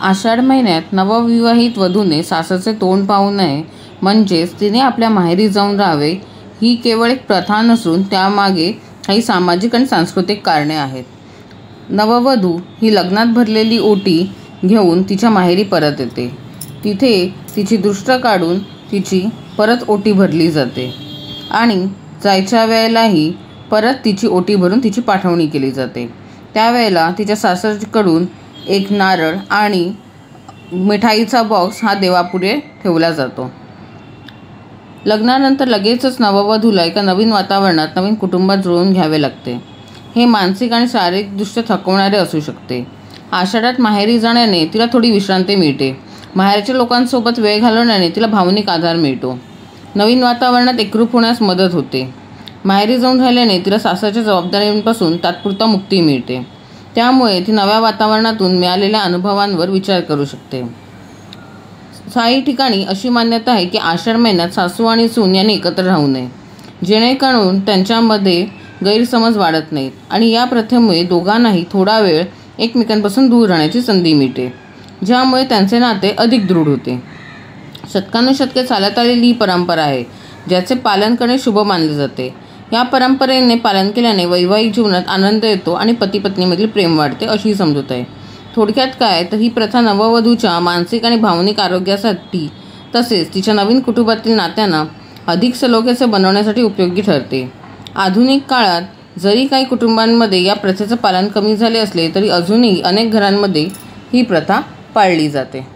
आषाढ महिन्यात नवविवाहित वधूने सासरचे तोंड पाहू नये, म्हणजेच तिने आपल्या माहेरी जाऊन राहावे, ही केवळ एक प्रथा नसून त्यामागे काही सामाजिक आणि सांस्कृतिक कारणे आहेत. नववधू ही लग्नात भरलेली ओटी घेऊन तिच्या माहेरी परत येते. तिथे तिची दृष्ट काढून तिची परत ओटी भरली जाते आणि जायच्या वेळेलाही परत तिची ओटी भरून तिची पाठवणी केली जाते. त्यावेळेला तिच्या सासरकडून एक नारळ आणि मिठाईचा बॉक्स हा देवापुढे ठेवला जातो. लग्नानंतर लगेचच नववधूला एका नवीन वातावरणात, नवीन कुटुंबात जुळवून घ्यावे लागते. हे मानसिक आणि शारीरिकदृष्ट्या थकवणारे असू शकते. आषाढात माहेरी जाण्याने तिला थोडी विश्रांती मिळते. माहेरच्या लोकांसोबत वेळ घालवण्याने तिला भावनिक आधार मिळतो. नवीन वातावरणात एकरूप होण्यास मदत होते. माहेरी जाऊन राहिल्याने तिला सासरच्या जबाबदाऱ्यांपासून तात्पुरता मुक्ती मिळते. त्यामुळे ती नव्या वातावरणातून मिळालेल्या अनुभवांवर विचार करू शकते. काही ठिकाणी अशी मान्यता आहे की आषाढ महिन्यात सासू आणि सून यांनी एकत्र राहू नये, जेणेकरून त्यांच्यामध्ये गैरसमज वाढत नाहीत आणि या प्रथेमुळे दोघांनाही थोडा वेळ एकमेकांपासून दूर राहण्याची संधी मिळते, ज्यामुळे त्यांचे नाते अधिक दृढ होते. शतकानुशतके चालत आलेली ही परंपरा आहे, ज्याचे पालन करणे शुभ मानले जाते. या परंपरेने पालन केल्याने वैवाहिक जीवनात आनंद येतो आणि पती पत्नीमधील प्रेम वाढते, अशी समजूत आहे. थोडक्यात काय तर ही प्रथा नववधूच्या मानसिक आणि भावनिक आरोग्यासाठी तसेच तिच्या नवीन कुटुंबातील नात्यांना अधिक सलोख्याचे बनवण्यासाठी उपयोगी ठरते. आधुनिक काळात जरी काही कुटुंबांमध्ये या प्रथेचे पालन कमी झाले असले तरी अजूनही अनेक घरांमध्ये ही प्रथा पाळली जाते.